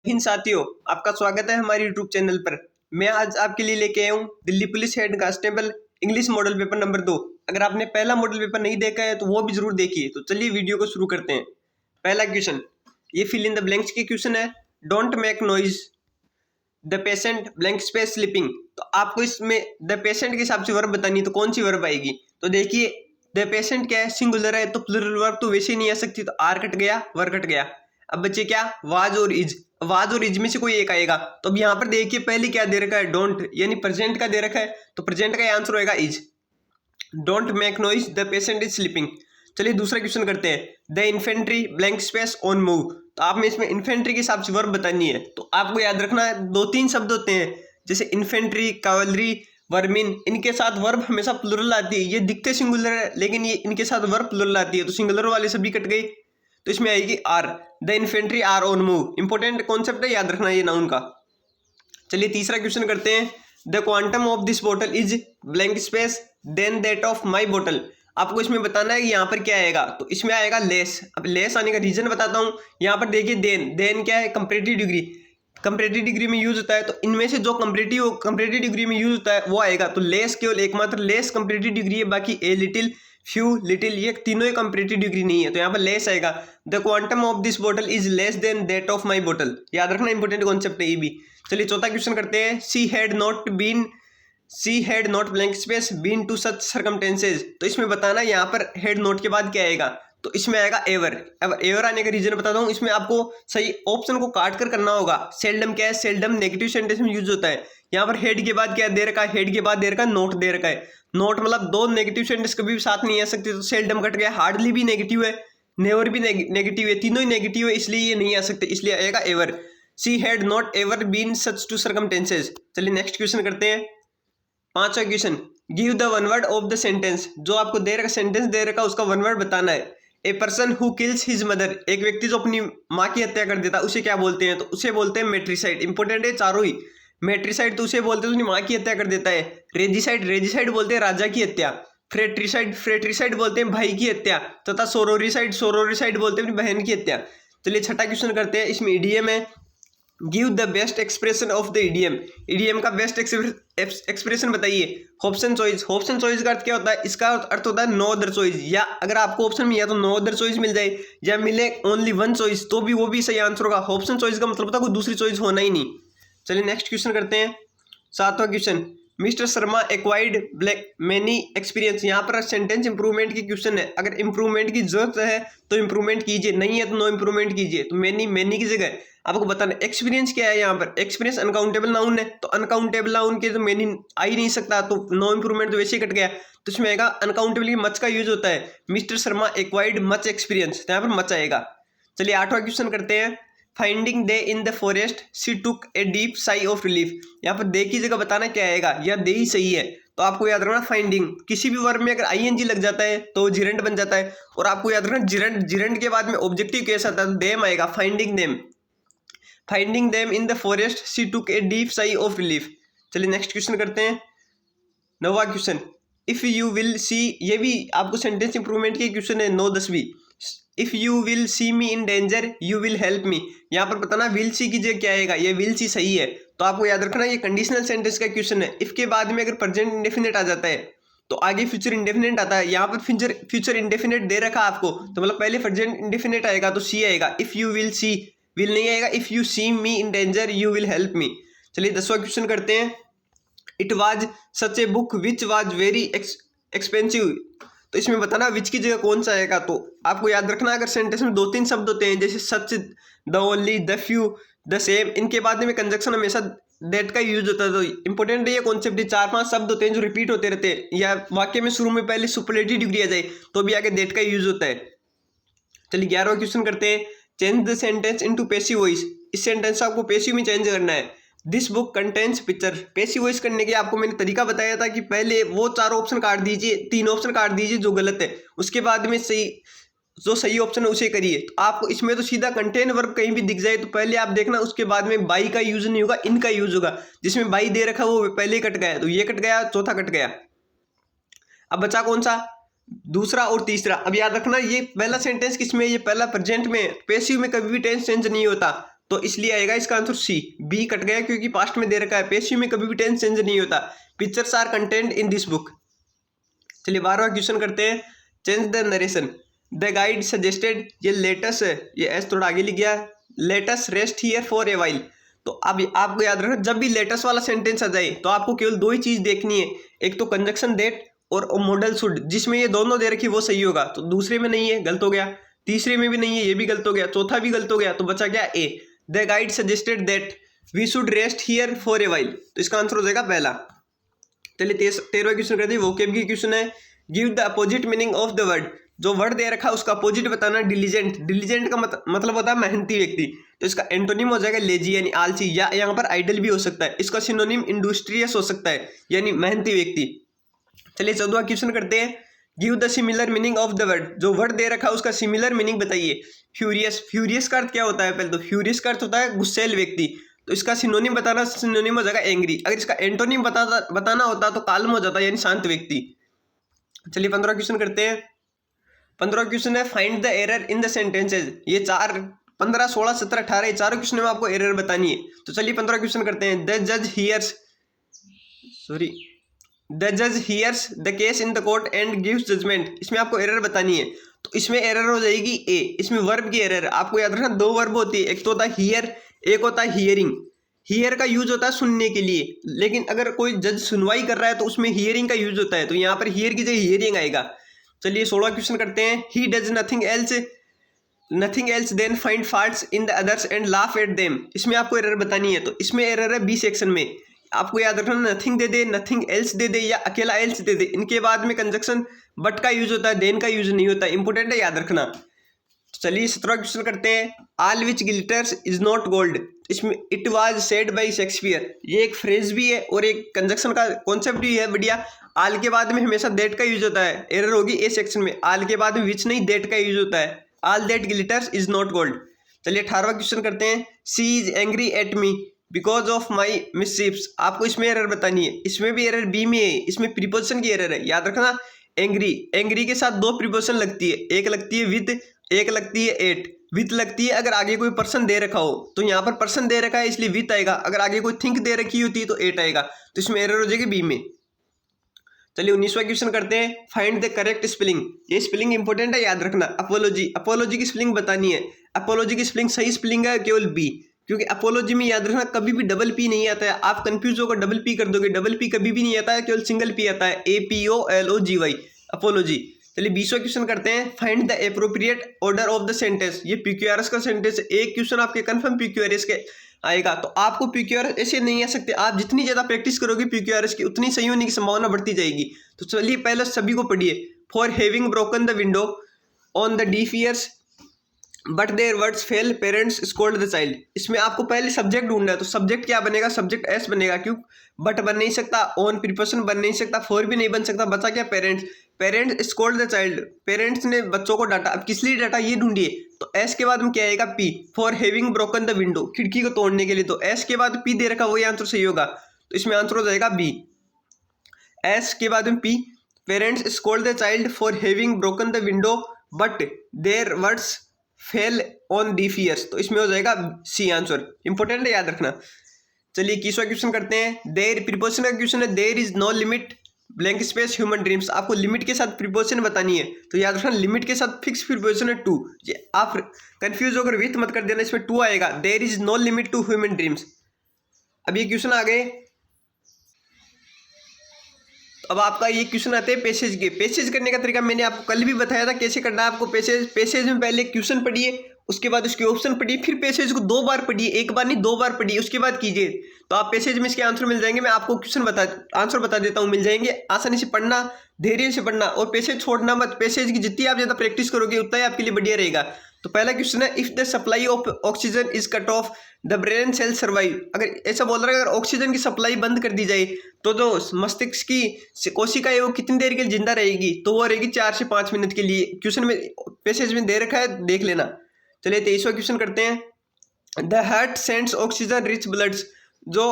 हिंद साथियों, आपका स्वागत है हमारे YouTube चैनल पर। मैं आज आपके लिए लेके आया हूँ Delhi police head constable English model paper number 2। अगर आपने पहला मॉडल पेपर नहीं देखा है तो वो भी जरूर देखिए। तो चलिए वीडियो को शुरू करते हैं। पहला क्वेश्चन, ये फिल इन द ब्लैंक्स के क्वेश्चन है। Don't make noise the patient blank space sleeping. तो आपको इसमें द पेशेंट के हिसाब से वर्ब बतानी है, तो कौन सी वर्ब आएगी? तो देखिए, द पेशेंट क्या है, सिंगुलर है, तो प्लूरल वर्ब तो वैसे ही नहीं आ सकती, तो आर कट गया, वर कट गया। अब बच्चे क्या, वाज और इज। वाज और इज में से कोई एक आएगा। तो अब यहाँ पर देखिए पहले क्या दे रखा है, डोंट, यानी प्रेजेंट का दे रखा है, तो प्रेजेंट का आंसर होएगा is. Don't make noise the patient is sleeping. चलिए दूसरा क्वेश्चन करते हैं। The infantry blank space on move. तो आप में इसमें इन्फेंट्री के हिसाब से वर्ब बतानी है। तो आपको याद रखना है, 2-3 शब्द होते हैं जैसे इन्फेंट्री, कावलरी, वर्मिन, इनके साथ वर्ब हमेशा प्लूरल आती है। ये दिखते सिंगुलर है लेकिन ये इनके साथ वर्ब प्लूरल आती है, तो सिंगुलर वाले सभी कट गई, तो इसमें आएगी are. The infantry are on move. Important concept है, याद रखना ये नाउन का। चलिए तीसरा क्वेश्चन करते हैं। द क्वांटम ऑफ दिस बोतल is blank space than that of my बोतल। आपको इसमें बताना है कि यहाँ पर क्या आएगा, तो इसमें आएगा लेस। अब लेस आने का रीजन बताता हूँ। यहाँ पर देखिए देन, देन क्या है, कंपैरेटिव डिग्री, कंपैरेटिव डिग्री में यूज होता है, तो इनमें से जो कंपैरेटिव डिग्री में यूज होता है वो आएगा। तो लेस केवल एकमात्र लेस कंपैरेटिव डिग्री है, बाकी ए लिटिल, फ्यू, लिटिल, ये तीनों ही कंपैरेटिव डिग्री नहीं है, तो यहाँ पर लेस आएगा। द क्वांटम ऑफ दिस बोतल is less than that of my बोतल। याद रखना, इंपॉर्टेंट कॉन्सेप्ट है ये भी। चलिए चौथा क्वेश्चन करते हैं। She had not blank space been to such circumstances. तो इसमें बताना यहाँ पर हेड नोट के बाद क्या आएगा, तो इसमें आएगा एवर। अब एवर आने का रीजन बताता हूँ। इसमें आपको सही ऑप्शन को काट कर करना होगा। सेल्डम क्या है, सेल्डम नेगेटिव सेंटेंस में यूज होता है। यहाँ पर हेड के बाद क्या दे रखा है, हेड के बाद दे रखा है नोट दे रखा है। नोट मतलब दो नेगेटिव सेंटेंस कभी भी साथ नहीं आ सकती, तो सेल्डम कट गया। हार्डली भी नेगेटिव है, नेवर भी नेगेटिव है, तीनों ही नेगेटिव है, इसलिए ये नहीं आ सकते, इसलिए आएगा ever. She had not ever been such to circumstances. चलिए नेक्स्ट क्वेश्चन करते हैं। पांचवा question, give the one word of the sentence. जो आपको दे रखा सेंटेंस दे रखा उसका वन वर्ड बताना है। A person who kills his mother. एक व्यक्ति जो अपनी माँ की हत्या कर देता है उसे क्या बोलते हैं, तो उसे बोलते हैं मेट्रिसाइड। इंपॉर्टेंट है चारों ही। मेट्रिसाइड तो उसे बोलते हैं अपनी माँ की हत्या कर देता है। रेजिसाइड बोलते हैं राजा की हत्या। फ्रेट्रिसाइड बोलते हैं भाई की हत्या, तथा सोरोरिसाइड बोलते हैं अपनी बहन की हत्या। चलिए छठा क्वेश्चन करते हैं। इसमें ईडीएम है। Give the best expression of the EDM. EDM का बेस्ट एक्सप्रेशन बताइए। Option choice. ऑप्शन चॉइस का अर्थ क्या होता है, इसका अर्थ होता है नो अदर चॉइस। या अगर आपको ऑप्शन मिला तो नो अदर चॉइस मिल जाए, या मिले ओनली वन चॉइस, तो भी वो भी सही आंसर होगा। ऑप्शन चॉइस का मतलब होता है कोई दूसरी चॉइस होना ही नहीं। चलिए नेक्स्ट क्वेश्चन करते हैं। सातवां question, mister Sharma acquired black many experience. यहाँ पर सेंटेंस इंप्रूवमेंट की क्वेश्चन है। अगर इंप्रूवमेंट की जरूरत है तो इंप्रूवमेंट कीजिए, नहीं है तो नो इंप्रूवमेंट कीजिए। तो मैनी की जगह आपको बताना एक्सपीरियंस क्या है। यहाँ पर एक्सपीरियंस अनकाउंटेबल नाउन है, तो अनकाउंटेबल नाउन के तो मैनी आ ही नहीं सकता, तो नो इंप्रूवमेंट तो वैसे ही कट गया। तो इसमें आएगा अनकाउंटेबल, मच का यूज होता है। मिस्टर शर्मा एक्वाइर्ड मच एक्सपीरियंस, तो यहाँ पर मच आएगा। चलिए आठवां क्वेश्चन करते हैं। Finding they in the forest she took a deep sigh of relief. यहाँ पर दे की जगह बताना क्या आएगा, या दे ही सही है, तो आपको याद रखना फाइंडिंग। किसी भी वर्ब में अगर आईएनजी लग जाता है तो जिरेंट बन जाता है, और आपको याद रखना जिरेंट के बाद में ऑब्जेक्टिव केस आता है, तो देम आएगा। Finding them in the forest she took a deep sigh of relief. चलिए नेक्स्ट क्वेश्चन करते हैं। नौवां question, if you will see. ये भी आपको सेंटेंस इंप्रूवमेंट के क्वेश्चन है 9-10वीं। If you will see me in danger you will help me. यहाँ पर बताना विल सी की जगह क्या आएगा, ये विल सी सही है, तो आपको याद रखना ये कंडीशनल सेंटेंस का क्वेश्चन है। इफ के बाद में अगर प्रेजेंट इंडेफिनिट आ जाता है तो आगे फ्यूचर इंडेफिनिट आता है। यहाँ पर फ्यूचर इंडेफिनिट दे रखा आपको, तो मतलब पहले प्रेजेंट इंडेफिनिट आएगा, तो सी आएगा। If you will see, will नहीं आएगा। If you see me in danger you will help me. चलिए 10वां क्वेश्चन करते हैं। It was such a book which was very expensive. तो इसमें बताना विच की जगह कौन सा आएगा, तो आपको याद रखना अगर सेंटेंस में 2-3 शब्द होते हैं जैसे such, the only, the few, the same, इनके बाद में कंजक्शन हमेशा दैट का यूज होता है। तो इंपॉर्टेंट है ये कॉन्सेप्ट। 4-5 शब्द होते हैं जो रिपीट होते रहते हैं, या वाक्य में शुरू में पहले सुपरलेटिव डिग्री आ जाए तो भी आगे दैट का यूज होता है। चलिए 11वां क्वेश्चन करते हैं। Change the sentence into passive voice. इस सेंटेंस आपको पैसिव में चेंज करना है। This book contains picture. Passive voice करने के आपको मैंने तरीका बताया था कि पहले वो 4 ऑप्शन काट दीजिए, 3 ऑप्शन काट दीजिए जो गलत है, उसके बाद में जो सही ऑप्शन है उसे करिए। तो आपको इसमें तो सीधा कंटेन वर्ब कहीं भी दिख जाए तो पहले आप देखना, उसके बाद में बाई का यूज नहीं होगा, इनका यूज होगा। जिसमें बाई दे रखा वो पहले कट गया, तो ये कट गया, चौथा कट गया। अब बचा कौन सा, दूसरा और तीसरा। अब याद रखना ये पहला सेंटेंस किसमें, ये पहला प्रेजेंट में। पैसिव में कभी भी टेंस चेंज नहीं होता, तो इसलिए आएगा इसका आंसर सी। बी कट गया क्योंकि पास्ट में दे रखा है, पेशिव में कभी भी टेंस चेंज नहीं होता। Pictures are content in this book. चलिए 12वां क्वेश्चन करते हैं, change the narration. The guide suggested, ये लेटस है, ये एस थोड़ा आगे लिख गया, let's rest here for a while. तो अब आपको याद रखना, जब भी लेटस वाला सेंटेंस आ जाए तो आपको केवल दो ही चीज देखनी है, एक तो कंजक्शन दैट और मॉडल शुड, जिसमें ये दोनों दे रखी वो सही होगा, तो दूसरे में नहीं है, गलत हो गया। तीसरे में भी नहीं है, ये भी गलत हो गया। चौथा भी गलत हो गया, तो बचा गया A. The guide suggested that we should rest here for a while, तो इसका आंसर हो जाएगा पहला। चलिए 13वां क्वेश्चन करते हैं, वोकैबुलरी क्वेश्चन है। Give the opposite meaning of the word. जो वर्ड दे रखा है उसका अपोजिट बताना। डिलीजेंट, डिलीजेंट का मतलब होता है मेहनती व्यक्ति, तो इसका एंटोनिम हो जाएगा लेजी यानी आलसी, या यहाँ पर आइडल भी हो सकता है। इसका सिनोनिम इंडस्ट्रियस हो सकता है यानी मेहनती व्यक्ति। चलिए 14वां क्वेश्चन करते हैं, give the similar meaning of the word. जो वर्ड दे रखा है उसका सिमिलर मीनिंग बताइए। फ्यूरियस, फ्यूरियस का अर्थ क्या होता है? पहले तो फ्यूरियस का अर्थ होता है गुस्सैल व्यक्ति, तो इसका सिनोनिम बताना, सिनोनिम हो जाएगा एंग्री। अगर इसका एंटोनिम बताना होता तो काल्म हो जाता यानी शांत व्यक्ति। चलिए 15वां क्वेश्चन करते हैं। 15वां क्वेश्चन है, find the error in the sentences. ये 15, 16, 17, 18 ये चारों क्वेश्चन में आपको एरर बतानी है। तो चलिए 15वां क्वेश्चन करते हैं। द जज hears the case in the court and gives judgement. इसमें आपको एरर बतानी है, तो इसमें एरर हो जाएगी ए। इसमें वर्ब की एरर, आपको याद रखना दो वर्ब होती है, एक तो होता है हियर, एक होता है हियरिंग। हियर का यूज होता है सुनने के लिए, लेकिन अगर कोई जज सुनवाई कर रहा है तो उसमें हियरिंग का यूज होता है, तो यहाँ पर हियर की जगह हियरिंग आएगा। चलिए 16वां क्वेश्चन करते हैं। He does nothing else than find faults in the others and laugh at them. इसमें आपको एरर बतानी है, तो इसमें एरर है बी सेक्शन में। आपको याद रखना नथिंग दे दे, नथिंग एल्स दे दे, या अकेला एल्स दे दे, इनके बाद में कंजक्शन बट का यूज होता है, देन का यूज नहीं होता। इंपोर्टेंट है, याद रखना। चलिए 17वां क्वेश्चन करते हैं। All which glitters is not gold. इसमें it was said by Shakespeare, ये एक फ्रेज भी है और एक कंजक्शन का कॉन्सेप्ट भी है बढ़िया। आल के बाद में हमेशा दैट का यूज होता है, एरर होगी ए सेक्शन में। आल के बाद में विच नहीं, दैट का यूज होता है। All that glitters is not gold. चलिए 18वां क्वेश्चन करते हैं। She is angry at me because of my mishaps. आपको इसमें एरर बतानी है, इसमें भी एरर बी में है, इसमें प्रीपोजिशन की एरर है, याद रखना। एंग्री, एंग्री के साथ दो प्रीपोजिशन लगती है, एक लगती है विद, एक लगती है एट। विथ लगती है अगर आगे कोई पर्सन दे रखा हो, तो यहाँ पर पर्सन दे रखा है इसलिए विथ आएगा। अगर आगे कोई थिंक दे रखी होती है तो एट आएगा, तो इसमें एरर हो जाएगी बी में। चलिए 19वां क्वेश्चन करते हैं। Find the correct spelling. ये स्पेलिंग इंपॉर्टेंट है, याद रखना। अपोलॉजी, अपोलॉजी की स्पेलिंग बतानी है। अपोलॉजी की स्पेलिंग सही स्पेलिंग है केवल बी, क्योंकि अपोलॉजी में याद रखना कभी भी डबल पी नहीं आता है। आप कंफ्यूज होकर डबल पी कर दोगे, डबल पी कभी भी नहीं आता है, केवल सिंगल पी आता है, APOLOGY अपोलॉजी। चलिए 20वां क्वेश्चन करते हैं। Find the appropriate order of the sentence. ये PQRS का सेंटेंस है, एक क्वेश्चन आपके कंफर्म PQRS के आएगा, तो आपको PQRS ऐसे नहीं आ सकते। आप जितनी ज्यादा प्रैक्टिस करोगे PQRS की, उतनी सही होने की संभावना बढ़ती जाएगी। तो चलिए पहले सभी को पढ़िए। For having broken the window on the deaf years but their words fail, parents scold the child. इसमें आपको पहले सब्जेक्ट ढूंढना है, तो सब्जेक्ट क्या बनेगा? सब्जेक्ट एस बनेगा, क्यों? बट बन नहीं सकता, ऑन प्रीपोजिशन बन नहीं सकता, फॉर भी नहीं बन सकता, बचा क्या? Parents. Parents scold the child, parents ने बच्चों को डांटा। अब किस लिए डांटा ये ढूंढिए, तो एस के बाद में क्या आएगा? P. For having broken the window, खिड़की को तोड़ने के लिए, तो एस के बाद पी दे रखा, वही आंसर सही होगा, तो इसमें आंसर हो जाएगा बी। एस के बाद में P. Parents scold the child for having broken the window but their words fell on deaf years, तो इसमें हो जाएगा सी आंसर। इंपॉर्टेंट है, याद रखना। चलिए 21वां क्वेश्चन करते हैं। देयर प्रीपोजिशन का क्वेश्चन है। There is no limit blank space human dreams. आपको लिमिट के साथ प्रीपोजिशन बतानी है, तो याद रखना लिमिट के साथ फिक्स प्रीपोजिशन है टू। ये आप कंफ्यूज होकर विथ मत कर देना, इसमें टू आएगा। There is no limit to human dreams. अब ये क्वेश्चन आ गए। अब आपका ये क्वेश्चन आते हैं पैसेज के। पैसेज करने का तरीका मैंने आपको कल भी बताया था कैसे करना है आपको पैसेज। पैसेज में पहले क्वेश्चन पढ़िए, उसके बाद उसके ऑप्शन पढ़िए, फिर पैसेज को 2 बार पढ़िए, एक बार नहीं 2 बार पढ़िए, उसके बाद कीजिए, तो आप पैसेज में इसके आंसर मिल जाएंगे। मैं आपको आंसर बता देता हूँ, मिल जाएंगे। आसानी से पढ़ना, धैर्य से पढ़ना, और पैसेज छोड़ना मत। पैसेज की जितनी आप ज़्यादा प्रैक्टिस करोगे उतना ही आपके लिए बढ़िया रहेगा। तो पहला क्वेश्चन है, if the supply of oxygen is cut off the brain cell survive. अगर ऐसा बोल रहा है अगर ऑक्सीजन की सप्लाई बंद कर दी जाए तो जो मस्तिष्क की कोशिका है वो कितनी देर के लिए जिंदा रहेगी, तो वो रहेगी 4 से 5 मिनट के लिए। क्वेश्चन में पैसेज में दे रखा है, देख लेना। चलिए 23वां क्वेश्चन करते हैं। The heart sends oxygen rich bloods. जो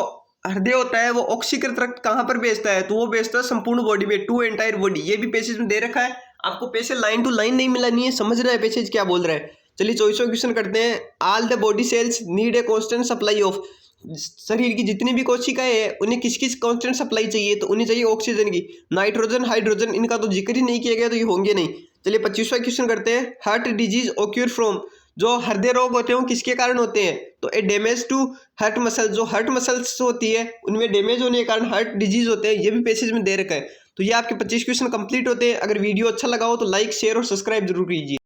हृदय होता है वो ऑक्सीजन रक्त कहाँ पर भेजता है, तो वो भेजता है संपूर्ण बॉडी में, टू एंटायर बॉडी। ये भी पैसेज में दे रखा है। आपको पैसेज लाइन टू लाइन नहीं मिलानी है, समझना है पैसेज क्या बोल रहा है। चलिए 24वां क्वेश्चन करते हैं। All the body cells need a constant supply of, शरीर की जितनी भी कोशिकाएं हैं उन्हें किस किस कांस्टेंट सप्लाई चाहिए, तो उन्हें चाहिए ऑक्सीजन की। नाइट्रोजन, हाइड्रोजन इनका तो जिक्र ही नहीं किया गया तो ये होंगे नहीं। चलिए 25वां क्वेश्चन करते हैं। हार्ट डिजीज ऑक्यूर फ्रॉम, जो हृदय रोग होते हैं वो किसके कारण होते हैं, तो ए डैमेज टू हार्ट मसल, जो हार्ट मसल्स होती है उनमें डैमेज होने के कारण हार्ट डिजीज होते हैं। ये भी पैसेज में दे रखा है। तो ये आपके 25 क्वेश्चन कंप्लीट होते हैं। अगर वीडियो अच्छा लगा हो तो लाइक, शेयर और सब्सक्राइब जरूर कीजिए।